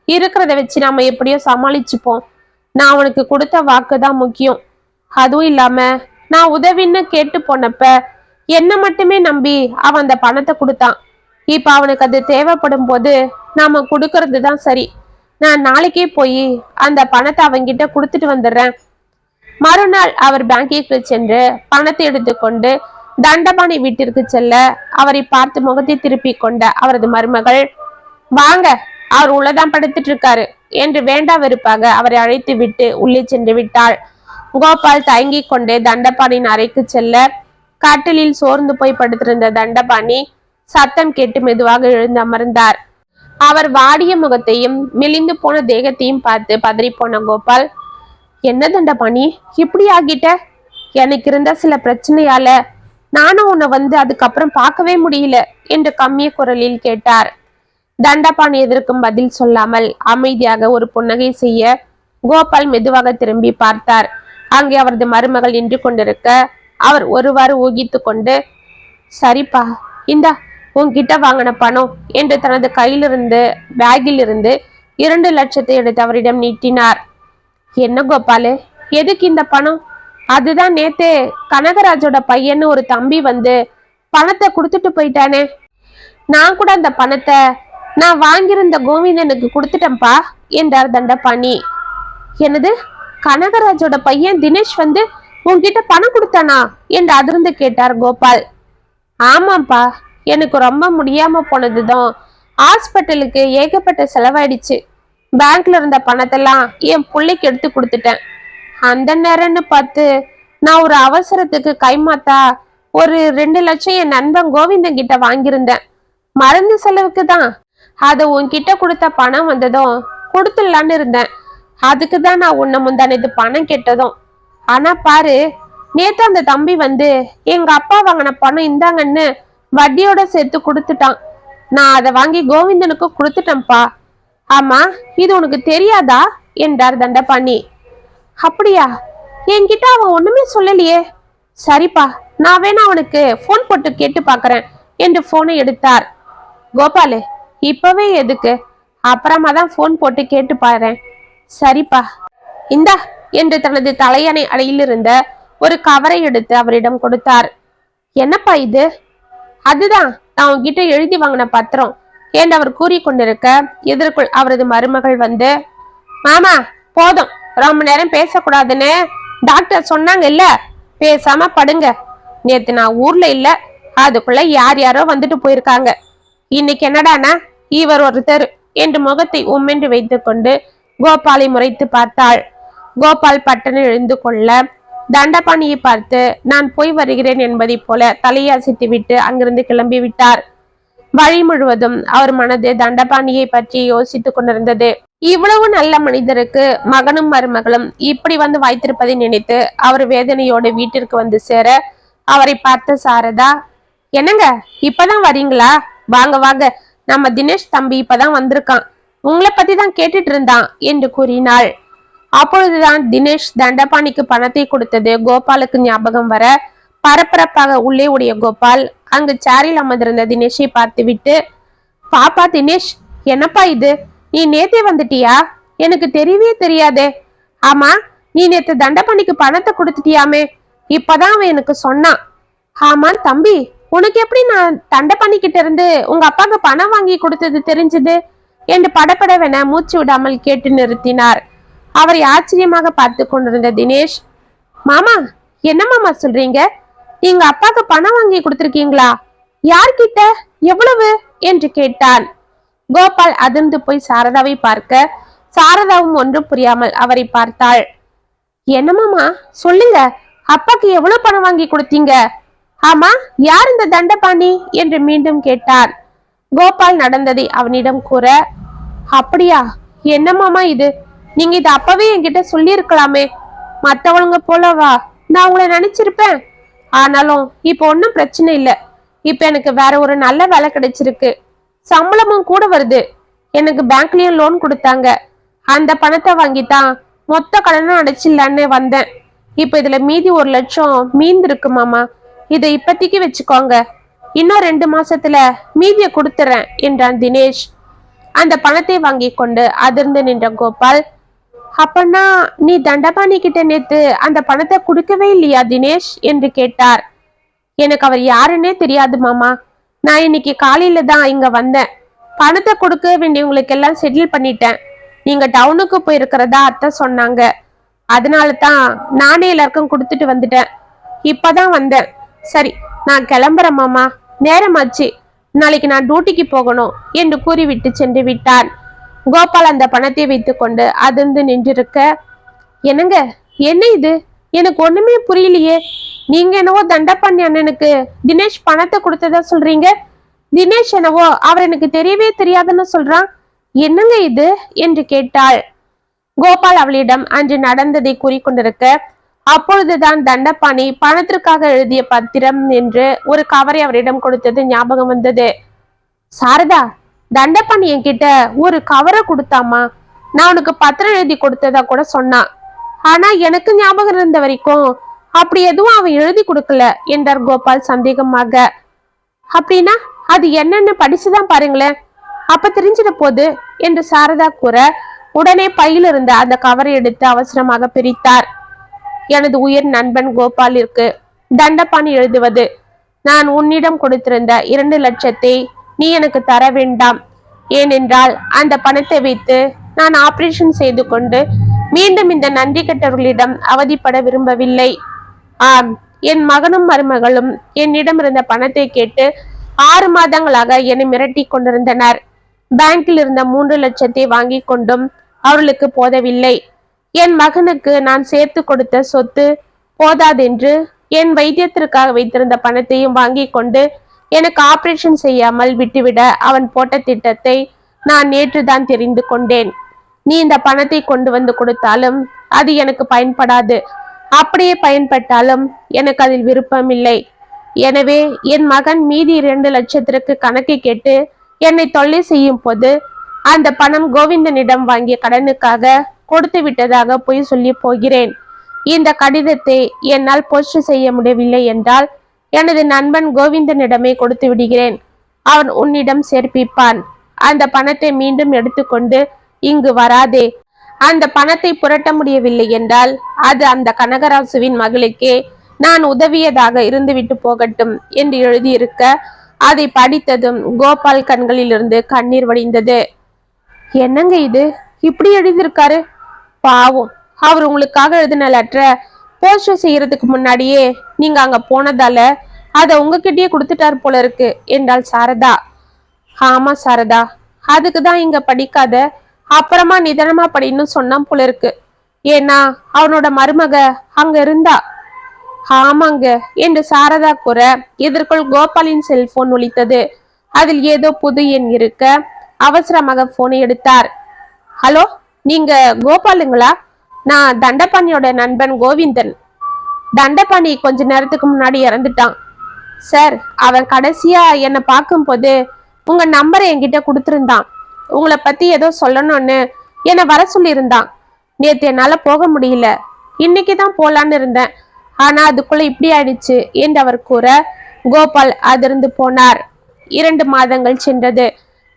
இருக்கிறத வச்சு நாம எப்படியோ சமாளிச்சுப்போம். நான் அவனுக்கு கொடுத்த வாக்கு தான் முக்கியம். அதுவும் இல்லாம நான் உதவின்னு கேட்டு போனப்ப என்ன மட்டுமே நம்பி அவன் அந்த பணத்தை கொடுத்தான். இப்ப அவனுக்கு அது தேவைப்படும் போது நாம கொடுக்கறது தான் சரி. நான் நாளைக்கே போய் அந்த பணத்தை அவன்கிட்ட கொடுத்துட்டு வந்துடுறேன். மறுநாள் அவர் பேங்கிற்கு சென்று பணத்தை எடுத்துக்கொண்டு தண்டபாணி வீட்டிற்கு செல்ல அவரை பார்த்து முகத்தை திருப்பி கொண்ட அவரது மருமகள், வாங்க, அவர் உள்ளதான் படுத்துட்டு இருக்காரு என்று வேண்டா வெறுப்பாக அவரை அழைத்து விட்டு உள்ளே சென்று விட்டாள். கோபால் தயங்கி கொண்டே தண்டபாணியின் அறைக்கு செல்ல கட்டிலில் சோர்ந்து போய் படுத்திருந்த தண்டபாணி சத்தம் கேட்டு மெதுவாக எழுந்து அமர்ந்தார். அவர் வாடிய முகத்தையும் மெலிந்து போன தேகத்தையும் பார்த்து பதறி போன கோபால், என்ன தண்டபாணி இப்படி ஆகிட்ட? எனக்கு இருந்த சில பிரச்சனையால நானும் உன்னை வந்து அதுக்கப்புறம் பார்க்கவே முடியல என்று கம்மிய குரலில் கேட்டார். தண்டபாணி எதற்கும் பதில் சொல்லாமல் அமைதியாக ஒரு புன்னகை செய்ய கோபால் மெதுவாக திரும்பி பார்த்தார். அங்கே அவரது மருமகள் நின்று கொண்டிருக்க அவர் ஒருவாறு ஊகித்து கொண்டு, சரிப்பா, இந்தா உன்கிட்ட வாங்கின பணம் என்று தனது கையிலிருந்து பேக்கில் இருந்து 2 லட்சத்தை எடுத்து அவரிடம் நீட்டினார். என்ன கோபாலு, எதுக்கு இந்த பணம்? அதுதான் நேத்தே கனகராஜோட பையன்னு ஒரு தம்பி வந்து பணத்தை கொடுத்துட்டு போயிட்டானே. நான் கூட அந்த பணத்தை நான் வாங்கியிருந்த கோவிந்தனுக்கு கொடுத்துட்டேன்பா என்றார் தண்டபாணி. என்னது, கனகராஜோட பையன் தினேஷ் வந்து உன்கிட்ட பணம் கொடுத்தானா என்று அதிர்ந்து கேட்டார் கோபால். ஆமாப்பா, எனக்கு ரொம்ப முடியாம போனதுதான் ஹாஸ்பிட்டலுக்கு ஏகப்பட்ட செலவாயிடுச்சு. பேங்க்ல இருந்த பணத்தெல்லாம் என் பிள்ளைக்கு எடுத்து கொடுத்துட்டேன். அந்த நேரம்னு பார்த்து நான் ஒரு அவசரத்துக்கு கைமாத்தா ஒரு 2 லட்சம் என் நண்பன் கோவிந்தன் கிட்ட வாங்கியிருந்தேன், மருந்து செலவுக்கு தான். அதை உன்கிட்ட கொடுத்த பணம் வந்ததும் கொடுத்துடலான்னு இருந்தேன். அதுக்கு தான் நான் உன்னை முந்தானது பணம் கேட்டதும். ஆனா பாரு, நேத்து அந்த தம்பி வந்து எங்க அப்பா வாங்கின பணம் இந்தாங்கன்னு வட்டியோட சேர்த்து கொடுத்துட்டான். நான் அதை வாங்கி கோவிந்தனுக்கு கொடுத்துட்டேன்ப்பா. ஆமா, இது உனக்கு தெரியாதா என்றார் தண்டபாணி. அப்படியா, என்கிட்ட அவன் ஒண்ணுமே சொல்லலையே. சரிப்பா, நான் வேணா அவனுக்கு போன் போட்டு கேட்டு பாக்குறேன் என்று போனை எடுத்தார். கோபாலு, இப்பவே எதுக்கு? அப்புறமா தான் போன் போட்டு கேட்டு பாரு. சரிப்பா, இந்தா என்று தனது தலையணை அடையில் இருந்த ஒரு கவரை எடுத்து அவரிடம் கொடுத்தார். என்னப்பா இது? அதுதான் நான் உன்கிட்ட எழுதி வாங்கின பத்திரம் என்று அவர் கூறிக்கொண்டிருக்க இதற்குள் அவரது மருமகள் வந்து, மாமா போதும், ரொம்ப நேரம் பேசக்கூடாதுன்னு டாக்டர் சொன்னாங்க இல்ல, பேசாம படுங்க. நேத்து நான் ஊர்ல இல்ல, அதுக்குள்ள யார் யாரோ வந்துட்டு போயிருக்காங்க. இன்னைக்கு என்னடானா இவர் ஒருத்தர் என்று முகத்தை உம்மென்று வைத்துக் கொண்டு கோபாலை முறைத்து பார்த்தாள். கோபால் பட்டனை எழுந்து கொள்ள தண்டபாணியை பார்த்து நான் போய் வருகிறேன் என்பதை போல தலையசைத்து விட்டு அங்கிருந்து கிளம்பி விட்டார். வழி முழுவதும் அவர் மனது தண்டபாணியை பற்றி யோசித்துக் கொண்டிருந்தது. இவ்வளவு நல்ல மனிதருக்கு மகனும் மருமகளும் இப்படி வந்து வாய்த்திருப்பதை நினைத்து அவர் வேதனையோடு வீட்டிற்கு வந்து சேர அவரை பார்த்த சாரதா, என்னங்க இப்பதான் வரீங்களா? வாங்க வாங்க, நம்ம தினேஷ் தம்பி இப்பதான் வந்திருக்கான், உங்களை பத்தி தான் கேட்டுட்டு இருந்தான் என்று கூறினாள். அப்பொழுதுதான் தினேஷ் தண்டபாணிக்கு பணத்தை கொடுத்தது கோபாலுக்கு ஞாபகம் வர பரபரப்பாக உள்ளே உடைய கோபால் அங்கு சேரில் அமர்ந்திருந்த தினேஷை பார்த்துவிட்டு, பாப்பா தினேஷ், என்னப்பா இது, நீ நேத்தே வந்துட்டியா? எனக்கு தெரியவே தெரியாதே. ஆமா, நீ நேத்து தண்டபாணிக்கு பணத்தை கொடுத்துட்டியாமே, இப்பதான் அவன் எனக்கு சொன்னான். ஆமா தம்பி, உனக்கு எப்படி நான் தண்டபாணிக்கிட்ட இருந்து உங்க அப்பாவுக்கு பணம் வாங்கி கொடுத்தது தெரிஞ்சது என்று படப்படவென மூச்சு விடாமல் கேட்டு நிறுத்தினார். அவரை ஆச்சரியமாக பார்த்து கொண்டிருந்த தினேஷ், மாமா என்ன மாமா சொல்றீங்க? நீங்க அப்பாவுக்கு பணம் வாங்கி கொடுத்திருக்கீங்களா? யார்கிட்ட, எவ்வளவு என்று கேட்டான். கோபால் அதிர்ந்து போய் சாரதாவை பார்க்க சாரதாவும் ஒன்றும் புரியாமல் அவரை பார்த்தாள். என்ன மாமா சொல்லுங்க, அப்பாக்கு எவ்வளவு பணம் வாங்கி கொடுத்தீங்க? ஆமா, யார் இந்த தண்டபாணி என்று மீண்டும் கேட்டான். கோபால் நடந்ததை அவனிடம் கூற, அப்படியா, என்ன மாமா இது, நீங்க இதை அப்பவே என்கிட்ட சொல்லி இருக்கலாமே. மத்தவங்க போலவா நான் உங்களை நினைச்சிருப்பேன். ஆனாலும் இப்ப ஒன்னும் பிரச்சனை இல்லை. இப்ப எனக்கு வேற ஒரு நல்ல வேலை கிடைச்சிருக்கு, சம்பளமும் கூட வருது. எனக்கு பேங்க்லயும் லோன் கொடுத்தாங்க. அந்த பணத்தை வாங்கித்தான் மொத்த கடனும் அடைச்சிடலான்னு வந்தேன். இப்ப இதுல மீதி 1 லட்சம் மீந்திருக்கு மாமா, இதை இப்பத்திக்கு வச்சுக்கோங்க. இன்னும் 2 மாசத்துல மீதியை கொடுத்துறேன் என்றான் தினேஷ். அந்த பணத்தை வாங்கி கொண்டு அதிர்ந்து நின்ற கோபால், அப்பன்னா நீ தண்டபாணி கிட்ட நேத்து அந்த பணத்தை கொடுக்கவே இல்லையா தினேஷ் என்று கேட்டார். எனக்கு அவர் யாருன்னே தெரியாது மாமா. நான் இன்னைக்கு காலையில தான் இங்க வந்தேன். பணத்தை கொடுக்க வேண்டியவங்களுக்கு எல்லாம் செட்டில் பண்ணிட்டேன். நீங்க டவுனுக்கு போயிருக்கிறதா அத்தை சொன்னாங்க. அதனால தான் நானே எல்லாருக்கும் கொடுத்துட்டு வந்துட்டேன். இப்பதான் வந்தேன். சரி, நான் கிளம்புறேன் மாமா, நேரமாச்சு, நாளைக்கு நான் டியூட்டிக்கு போகணும் என்று கூறிவிட்டு சென்று விட்டான். கோபால் அந்த பணத்தை வைத்துக் கொண்டு அதிர்ந்து நின்றிருக்க, என்னங்க என்ன இது, எனக்கு ஒண்ணுமே புரியலையே. நீங்க என்னவோ தண்டபாணி அண்ணனுக்கு தினேஷ் பணத்தை கொடுத்ததா சொல்றீங்க, தினேஷ் என்னவோ அவர் எனக்கு தெரியவே தெரியாதுன்னு சொல்றான், என்னங்க இது என்று கேட்டாள். கோபால் அவளிடம் அன்று நடந்ததை கூறிக்கொண்டிருக்க அப்பொழுதுதான் தண்டபாணி பணத்திற்காக எழுதிய பத்திரம் என்று ஒரு கவரை அவரிடம் கொடுத்தது ஞாபகம் வந்தது. சாரதா, தண்டபாணி என்கிட்ட ஒரு கவரை கொடுத்தாமா, நான் உனக்கு பத்திரம் எழுதி கொடுத்ததா கூட சொன்னான். ஆனா எனக்கு ஞாபகம் இருந்த வரைக்கும் அப்படி எதுவும் அவன் எழுதி கொடுக்கல என்றார் கோபால் சந்தேகமாக. அப்படின்னா அது என்னன்னு படிச்சுதான் பாருங்களேன், அப்ப தெரிஞ்சிட போது என்று சாரதா கூற உடனே பையில் இருந்த அந்த கவரை எடுத்து அவசரமாக பிரித்தார். எனது உயிர் நண்பன் கோபாலிற்கு தண்டபாணி எழுதுவது, நான் உன்னிடம் கொடுத்திருந்த 2 லட்சத்தை நீ எனக்கு தர வேண்டாம். ஏனென்றால் அந்த பணத்தை வைத்து நான் ஆபரேஷன் செய்து கொண்டு மீண்டும் இந்த நன்றி கெட்டவர்களிடம் அவதிப்பட விரும்பவில்லை. ஆம், என் மகனும் மருமகளும் என்னிடம் இருந்த பணத்தை கேட்டு 6 மாதங்களாக என்னை மிரட்டி கொண்டிருந்தனர். பேங்கில் இருந்த 3 லட்சத்தை வாங்கி கொண்டும் அவர்களுக்கு போதவில்லை. என் மகனுக்கு நான் சேர்த்து கொடுத்த சொத்து போதாதென்று என் வைத்தியத்திற்காக வைத்திருந்த பணத்தையும் வாங்கி கொண்டு எனக்கு ஆபரேஷன் செய்யாமல் விட்டுவிட அவன் போட்ட திட்டத்தை நான் நேற்றுதான் தெரிந்து கொண்டேன். நீ இந்த பணத்தை கொண்டு வந்து கொடுத்தாலும் அது எனக்கு பயன்படாது. அப்படியே பயன்பட்டாலும் எனக்கு அதில் விருப்பம் இல்லை. எனவே என் மகன் மீதி 2 லட்சத்திற்கு கணக்கு கேட்டு என்னை தொல்லை செய்யும் போது அந்த பணம் கோவிந்தனிடம் வாங்கிய கடனுக்காக கொடுத்து விட்டதாக பொய் சொல்லி போகிறேன். இந்த கடிதத்தை என்னால் போஸ்ட் செய்ய முடியவில்லை என்றால் எனது நண்பன் கோவிந்தனிடமே கொடுத்து விடுகிறேன். அவன் உன்னிடம் சேர்ப்பிப்பான். அந்த பணத்தை மீண்டும் எடுத்துக்கொண்டு இங்கு வராதே. அந்த பணத்தை புரட்ட முடியவில்லை என்றால் அது அந்த கனகராசுவின் மகளுக்கே நான் உதவியதாக இருந்துவிட்டு போகட்டும் என்று எழுதியிருக்க அதை படித்ததும் கோபால் கண்களிலிருந்து கண்ணீர் வடிந்தது. என்னங்க இது, இப்படி எழுதியிருக்காரு? பாவம், அவர் உங்களுக்காக எழுதின லெட்டரை போஸ்ட் செய்யறதுக்கு முன்னாடியே நீங்க அங்க போனதால அதை உங்ககிட்டயே கொடுத்துட்டார் போல இருக்கு என்றாள் சாரதா. ஆமா சாரதா, அதுக்குதான் இங்க படிக்காத, அப்புறமா நிதானமா படின்னு சொன்னான் போல இருக்கு. ஏன்னா அவனோட மருமக அங்க இருந்தா. ஆமாங்க என்று சாரதா கூற இதற்குள் கோபாலின் செல்போன் ஒலித்தது. அதில் ஏதோ புது எண் இருக்க அவசரமாக போனை எடுத்தார். ஹலோ, நீங்க கோபாலுங்களா? நான் தண்டபாணியோட நண்பன் கோவிந்தன். தண்டபாணி கொஞ்ச நேரத்துக்கு முன்னாடி இறந்துட்டான் சார். அவன் கடைசியா என்னை பார்க்கும்போது உங்க நம்பரை என்கிட்ட கொடுத்துருந்தான். உங்களை பத்தி ஏதோ சொல்லணும்னு என்னை வர சொல்லியிருந்தான். நேத்து என்னால போக முடியல, இன்னைக்குதான் போலான்னு இருந்தேன். ஆனா அதுக்குள்ள இப்படி ஆயிடுச்சு என்று அவர் கூற கோபால் அதிர்ந்து போனார். 2 மாதங்கள் சென்றது.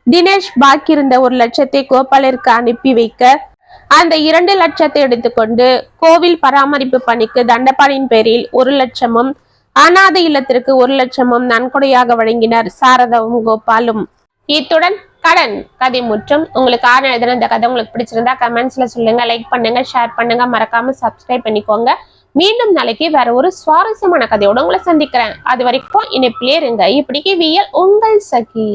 தினேஷ் பாக்கி இருந்த 1 லட்சத்தை கோபாலிற்கு அனுப்பி வைக்க அந்த 2 லட்சத்தை எடுத்துக்கொண்டு கோவில் பராமரிப்பு பணிக்கு தண்டபாணியின் பேரில் 1 லட்சமும் அனாதை இல்லத்திற்கு 1 லட்சமும் நன்கொடையாக வழங்கினர் சாரதாவும் கோபாலும். இத்துடன் கடன் கதை முற்றும். உங்களுக்கு ஆறு எழுதுன இந்த கதை உங்களுக்கு பிடிச்சிருந்தா கமெண்ட்ஸ்ல சொல்லுங்க, லைக் பண்ணுங்க, ஷேர் பண்ணுங்க, மறக்காம சப்ஸ்கிரைப் பண்ணிக்கோங்க. மீண்டும் நாளைக்கு வேற ஒரு சுவாரஸ்யமான கதையோட உங்களை சந்திக்கிறேன். அது வரைக்கும் இணைப்பிலே இருங்க. இப்படிக்கு வியல் உங்கள் சகி.